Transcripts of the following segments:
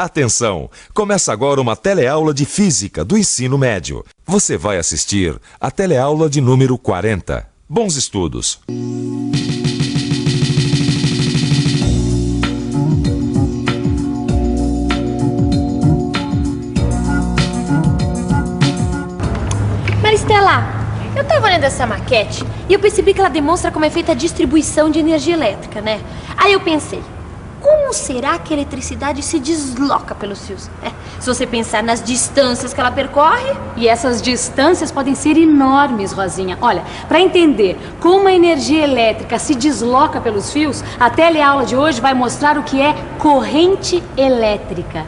Atenção! Começa agora uma teleaula de Física do ensino médio. Você vai assistir a teleaula de número 40. Bons estudos! Maristela, eu tava olhando essa maquete e eu percebi que ela demonstra como é feita a distribuição de energia elétrica, né? Aí eu pensei, como será que a eletricidade se desloca pelos fios? Se você pensar nas distâncias que ela percorre... E essas distâncias podem ser enormes, Rosinha. Olha, para entender como a energia elétrica se desloca pelos fios, a teleaula de hoje vai mostrar o que é corrente elétrica.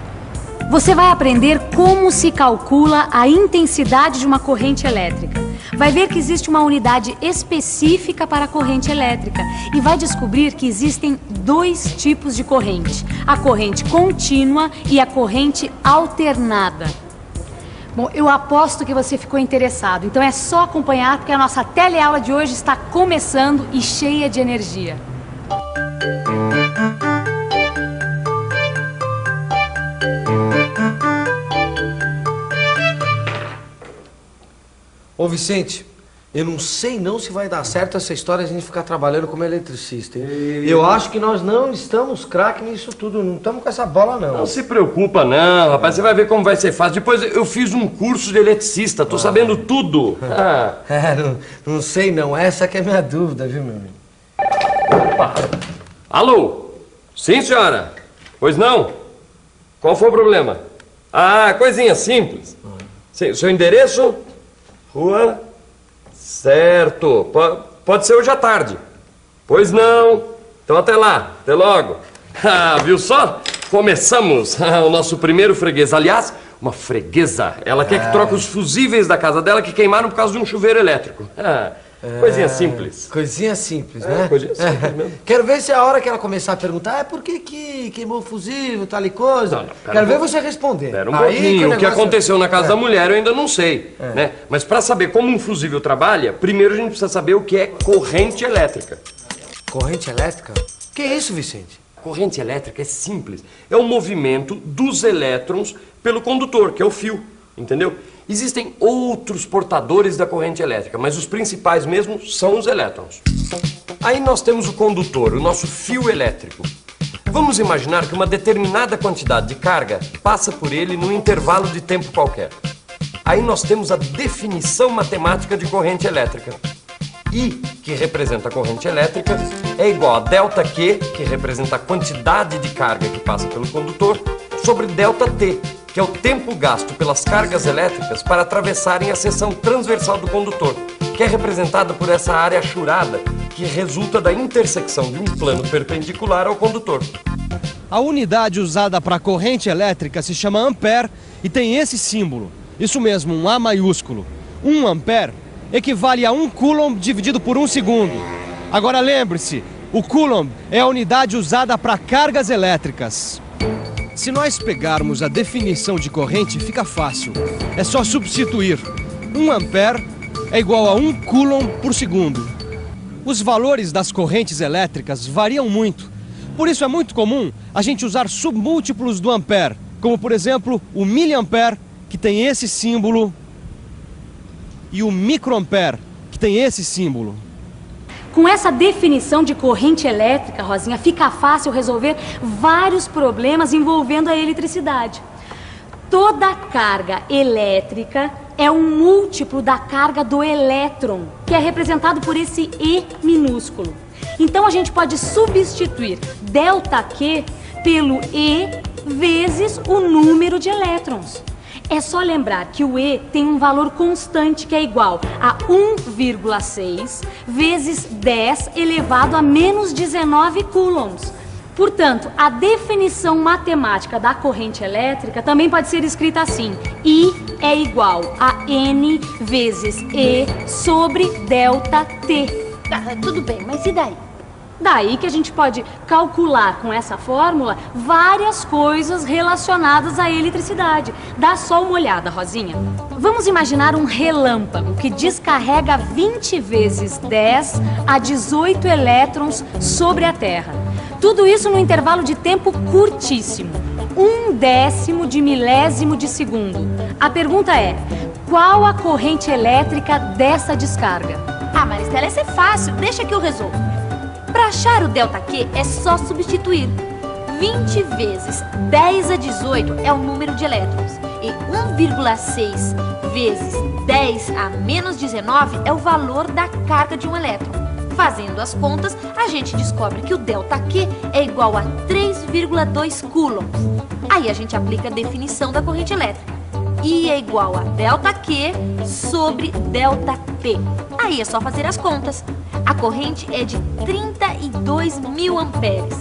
Você vai aprender como se calcula a intensidade de uma corrente elétrica. Vai ver que existe uma unidade específica para a corrente elétrica e vai descobrir que existem dois tipos de corrente: a corrente contínua e a corrente alternada. Bom, eu aposto que você ficou interessado, então é só acompanhar porque a nossa teleaula de hoje está começando e cheia de energia. Ô Vicente, eu não sei não se vai dar certo essa história de a gente ficar trabalhando como eletricista, hein? Eu acho que nós não estamos craque nisso tudo, não estamos com essa bola não. Não se preocupa não, rapaz, você vai ver como vai ser fácil. Depois eu fiz um curso de eletricista, tô sabendo tudo. Não sei não, essa que é a minha dúvida, viu, meu amigo? Opa. Alô? Sim, senhora? Pois não? Qual foi o problema? Ah, coisinha simples. Sim, seu endereço? Rua? Certo. Pode ser hoje à tarde. Pois não. Então até lá. Até logo. Ah, viu só? Começamos o nosso primeiro freguês. Aliás, uma freguesa. Ela quer que troque os fusíveis da casa dela que queimaram por causa de um chuveiro elétrico. Coisinha simples. Coisinha simples, né? Coisinha simples mesmo. Quero ver se a hora que ela começar a perguntar por que queimou o fusível, tal e coisa. Quero ver você responder. Espera um pouquinho. O que aconteceu na casa da mulher eu ainda não sei. Né? Mas para saber como um fusível trabalha, primeiro a gente precisa saber o que é corrente elétrica. Corrente elétrica? Que é isso, Vicente? Corrente elétrica é simples. É o movimento dos elétrons pelo condutor, que é o fio. Entendeu? Existem outros portadores da corrente elétrica, mas os principais mesmo são os elétrons. Aí nós temos o condutor, o nosso fio elétrico. Vamos imaginar que uma determinada quantidade de carga passa por ele num intervalo de tempo qualquer. Aí nós temos a definição matemática de corrente elétrica. I, que representa a corrente elétrica, é igual a ΔQ, que representa a quantidade de carga que passa pelo condutor, sobre ΔT, que é o tempo gasto pelas cargas elétricas para atravessarem a seção transversal do condutor, que é representada por essa área achurada, que resulta da intersecção de um plano perpendicular ao condutor. A unidade usada para a corrente elétrica se chama ampere e tem esse símbolo. Isso mesmo, um A maiúsculo. 1 ampere equivale a 1 coulomb dividido por 1 segundo. Agora lembre-se, o coulomb é a unidade usada para cargas elétricas. Se nós pegarmos a definição de corrente, fica fácil. É só substituir. 1 ampere é igual a 1 coulomb por segundo. Os valores das correntes elétricas variam muito. Por isso é muito comum a gente usar submúltiplos do ampere, como por exemplo o miliampere, que tem esse símbolo, e o microampere, que tem esse símbolo. Com essa definição de corrente elétrica, Rosinha, fica fácil resolver vários problemas envolvendo a eletricidade. Toda carga elétrica é um múltiplo da carga do elétron, que é representado por esse E minúsculo. Então a gente pode substituir ΔQ pelo E vezes o número de elétrons. É só lembrar que o E tem um valor constante que é igual a 1,6 vezes 10 elevado a menos 19 coulombs. Portanto, a definição matemática da corrente elétrica também pode ser escrita assim: I é igual a N vezes E sobre ΔT. Tudo bem, mas e daí? Daí que a gente pode calcular com essa fórmula várias coisas relacionadas à eletricidade. Dá só uma olhada, Rosinha. Vamos imaginar um relâmpago que descarrega 20 vezes 10 a 18 elétrons sobre a Terra. Tudo isso num intervalo de tempo curtíssimo. 1/10 de milésimo de segundo. A pergunta é, qual a corrente elétrica dessa descarga? Ah, Maristela, essa é fácil. Deixa que eu resolvo. Para achar o ΔQ é só substituir. 20 vezes 10 a 18 é o número de elétrons. E 1,6 vezes 10 a menos 19 é o valor da carga de um elétron. Fazendo as contas, a gente descobre que o ΔQ é igual a 3,2 coulombs. Aí a gente aplica a definição da corrente elétrica. I é igual a ΔQ sobre ΔP. Aí é só fazer as contas. A corrente é de 32.000 amperes.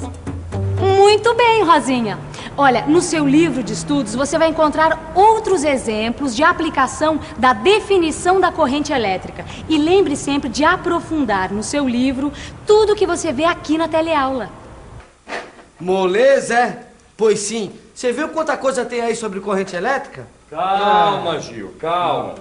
Muito bem, Rosinha. Olha, no seu livro de estudos você vai encontrar outros exemplos de aplicação da definição da corrente elétrica. E lembre sempre de aprofundar no seu livro tudo que você vê aqui na teleaula. Moleza, é? Pois sim. Você viu quanta coisa tem aí sobre corrente elétrica? Calma, Gil, calma.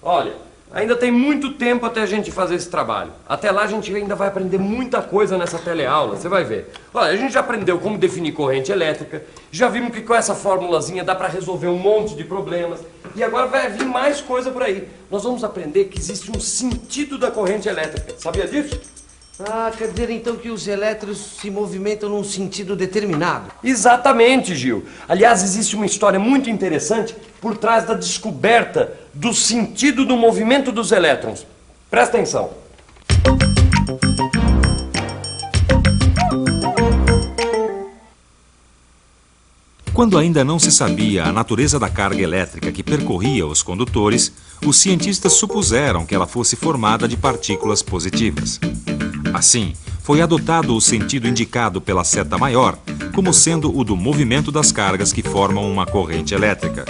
Olha, ainda tem muito tempo até a gente fazer esse trabalho. Até lá a gente ainda vai aprender muita coisa nessa teleaula, você vai ver. Olha, a gente já aprendeu como definir corrente elétrica, já vimos que com essa formulazinha dá para resolver um monte de problemas. E agora vai vir mais coisa por aí. Nós vamos aprender que existe um sentido da corrente elétrica. Sabia disso? Ah, quer dizer então que os elétrons se movimentam num sentido determinado? Exatamente, Gil. Aliás, existe uma história muito interessante por trás da descoberta do sentido do movimento dos elétrons. Presta atenção. Quando ainda não se sabia a natureza da carga elétrica que percorria os condutores, os cientistas supuseram que ela fosse formada de partículas positivas. Assim, foi adotado o sentido indicado pela seta maior, como sendo o do movimento das cargas que formam uma corrente elétrica.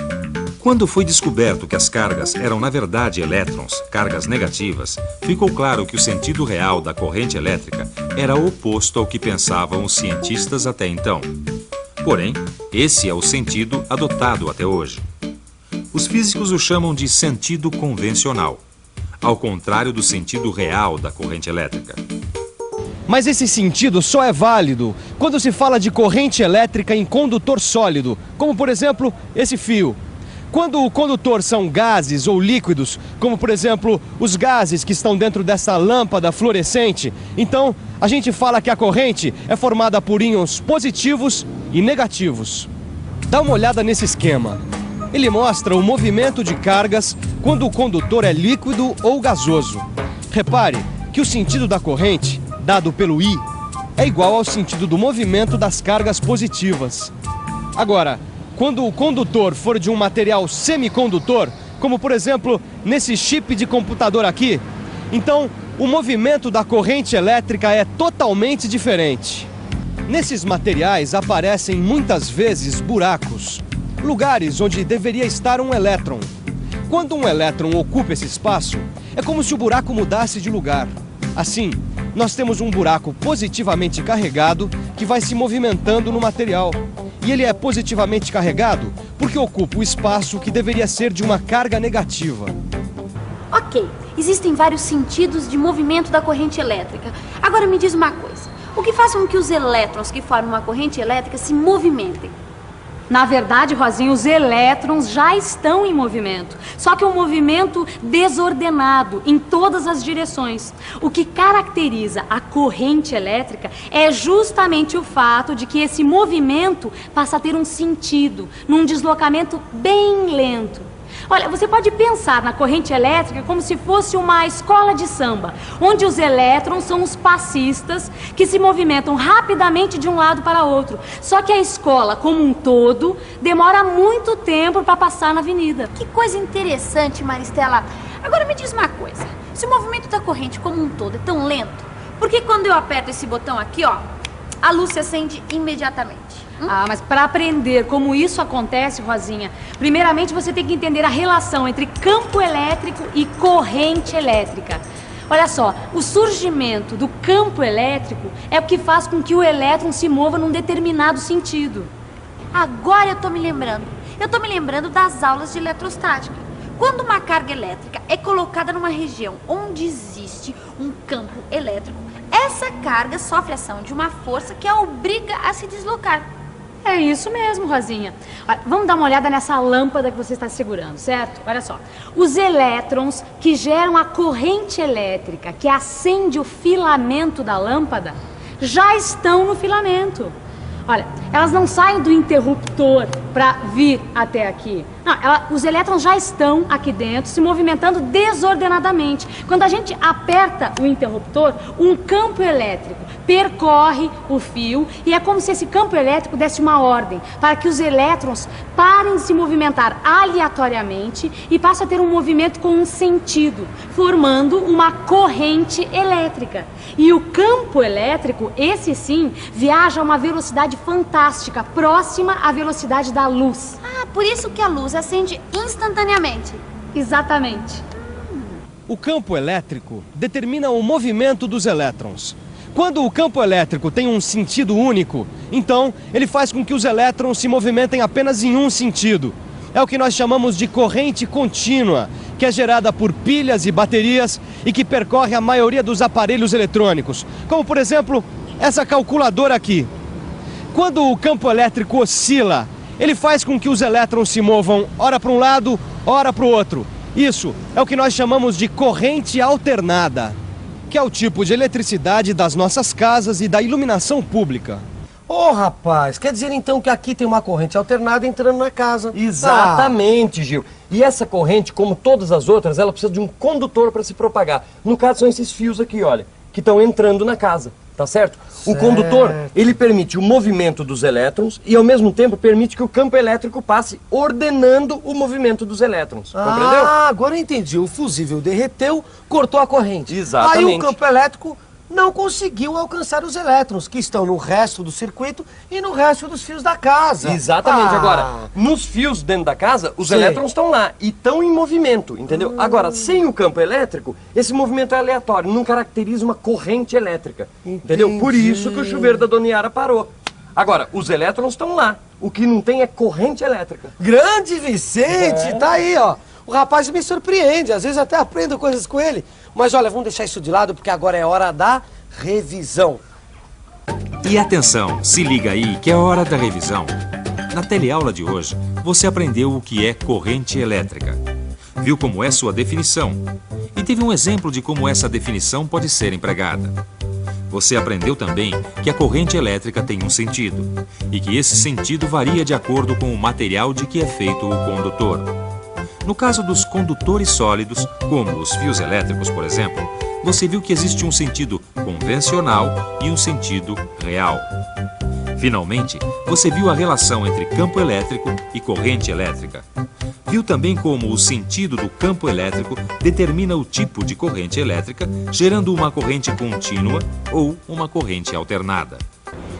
Quando foi descoberto que as cargas eram na verdade elétrons, cargas negativas, ficou claro que o sentido real da corrente elétrica era oposto ao que pensavam os cientistas até então. Porém, esse é o sentido adotado até hoje. Os físicos o chamam de sentido convencional, ao contrário do sentido real da corrente elétrica. Mas esse sentido só é válido quando se fala de corrente elétrica em condutor sólido, como por exemplo esse fio. Quando o condutor são gases ou líquidos, como por exemplo os gases que estão dentro dessa lâmpada fluorescente, então a gente fala que a corrente é formada por íons positivos e negativos. Dá uma olhada nesse esquema. Ele mostra o movimento de cargas quando o condutor é líquido ou gasoso. Repare que o sentido da corrente, dado pelo I, é igual ao sentido do movimento das cargas positivas. Agora, quando o condutor for de um material semicondutor, como por exemplo nesse chip de computador aqui, então o movimento da corrente elétrica é totalmente diferente. Nesses materiais aparecem muitas vezes buracos, lugares onde deveria estar um elétron. Quando um elétron ocupa esse espaço, é como se o buraco mudasse de lugar. Assim, nós temos um buraco positivamente carregado que vai se movimentando no material. E ele é positivamente carregado porque ocupa o espaço que deveria ser de uma carga negativa. Ok, existem vários sentidos de movimento da corrente elétrica. Agora me diz uma coisa. O que faz com que os elétrons que formam uma corrente elétrica se movimentem? Na verdade, Rosinha, os elétrons já estão em movimento. Só que é um movimento desordenado, em todas as direções. O que caracteriza a corrente elétrica é justamente o fato de que esse movimento passa a ter um sentido, num deslocamento bem lento. Olha, você pode pensar na corrente elétrica como se fosse uma escola de samba, onde os elétrons são os passistas que se movimentam rapidamente de um lado para outro. Só que a escola, como um todo, demora muito tempo para passar na avenida. Que coisa interessante, Maristela. Agora me diz uma coisa. Se o movimento da corrente como um todo é tão lento, por que quando eu aperto esse botão aqui, ó, a luz se acende imediatamente? Ah, mas para aprender como isso acontece, Rosinha, primeiramente você tem que entender a relação entre campo elétrico e corrente elétrica. Olha só, o surgimento do campo elétrico é o que faz com que o elétron se mova num determinado sentido. Agora eu tô me lembrando. Eu tô me lembrando das aulas de eletrostática. Quando uma carga elétrica é colocada numa região onde existe um campo elétrico, essa carga sofre ação de uma força que a obriga a se deslocar. É isso mesmo, Rosinha. Olha, vamos dar uma olhada nessa lâmpada que você está segurando, certo? Olha só. Os elétrons que geram a corrente elétrica que acende o filamento da lâmpada já estão no filamento. Olha, elas não saem do interruptor para vir até aqui. Não, os elétrons já estão aqui dentro, se movimentando desordenadamente. Quando a gente aperta o interruptor, um campo elétrico percorre o fio e é como se esse campo elétrico desse uma ordem para que os elétrons parem de se movimentar aleatoriamente e passem a ter um movimento com um sentido, formando uma corrente elétrica. E o campo elétrico, esse sim, viaja a uma velocidade fantástica, próxima à velocidade da luz. Ah, por isso que a luz acende instantaneamente. Exatamente. O campo elétrico determina o movimento dos elétrons. Quando o campo elétrico tem um sentido único, então ele faz com que os elétrons se movimentem apenas em um sentido. É o que nós chamamos de corrente contínua, que é gerada por pilhas e baterias e que percorre a maioria dos aparelhos eletrônicos, como por exemplo essa calculadora aqui. Quando o campo elétrico oscila, ele faz com que os elétrons se movam ora para um lado, ora para o outro. Isso é o que nós chamamos de corrente alternada, que é o tipo de eletricidade das nossas casas e da iluminação pública. Ô, rapaz, quer dizer então que aqui tem uma corrente alternada entrando na casa. Exatamente, Gil. E essa corrente, como todas as outras, ela precisa de um condutor para se propagar. No caso, são esses fios aqui, olha, que estão entrando na casa, tá certo? O condutor, ele permite o movimento dos elétrons e, ao mesmo tempo, permite que o campo elétrico passe ordenando o movimento dos elétrons. Compreendeu? Ah, agora eu entendi. O fusível derreteu, cortou a corrente. Exatamente. Aí o campo elétrico não conseguiu alcançar os elétrons, que estão no resto do circuito e no resto dos fios da casa. Exatamente. Agora, nos fios dentro da casa, os elétrons estão lá e estão em movimento, entendeu? Agora, sem o campo elétrico, esse movimento é aleatório, não caracteriza uma corrente elétrica, entendeu? Por isso que o chuveiro da Dona Yara parou. Agora, os elétrons estão lá, o que não tem é corrente elétrica. Grande Vicente, tá aí, ó. O rapaz me surpreende, às vezes até aprendo coisas com ele. Mas olha, vamos deixar isso de lado porque agora é hora da revisão. E atenção, se liga aí que é hora da revisão. Na teleaula de hoje, você aprendeu o que é corrente elétrica. Viu como é sua definição. E teve um exemplo de como essa definição pode ser empregada. Você aprendeu também que a corrente elétrica tem um sentido. E que esse sentido varia de acordo com o material de que é feito o condutor. No caso dos condutores sólidos, como os fios elétricos, por exemplo, você viu que existe um sentido convencional e um sentido real. Finalmente, você viu a relação entre campo elétrico e corrente elétrica. Viu também como o sentido do campo elétrico determina o tipo de corrente elétrica, gerando uma corrente contínua ou uma corrente alternada.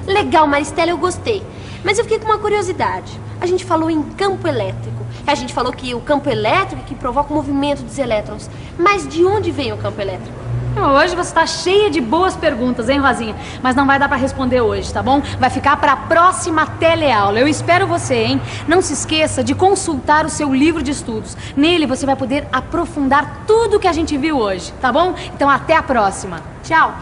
Legal, Maristela, eu gostei. Mas eu fiquei com uma curiosidade. A gente falou em campo elétrico. A gente falou que o campo elétrico é que provoca o movimento dos elétrons. Mas de onde vem o campo elétrico? Hoje você está cheia de boas perguntas, hein, Rosinha? Mas não vai dar para responder hoje, tá bom? Vai ficar para a próxima teleaula. Eu espero você, hein? Não se esqueça de consultar o seu livro de estudos. Nele você vai poder aprofundar tudo que a gente viu hoje, tá bom? Então até a próxima. Tchau!